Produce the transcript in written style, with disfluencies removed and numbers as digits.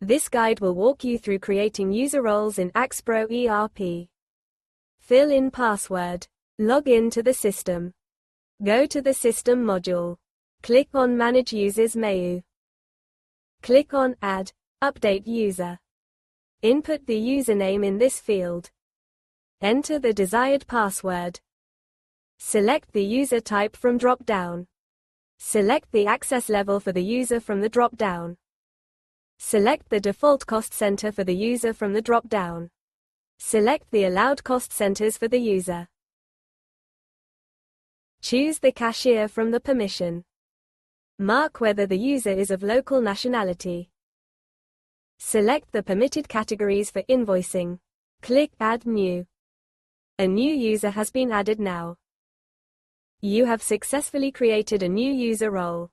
This guide will walk you through creating user roles in Axpro ERP. Fill in password. Log in to the system. Go to the System module. Click on Manage Users menu. Click on Add, Update User. Input the username in this field. Enter the desired password. Select the user type from drop-down. Select the access level for the user from the drop-down. Select the default cost center for the user from the drop-down. Select the allowed cost centers for the user. Choose the cashier from the permission. Mark whether the user is of local nationality. Select the permitted categories for invoicing. Click Add New. A new user has been added now. You have successfully created a new user role.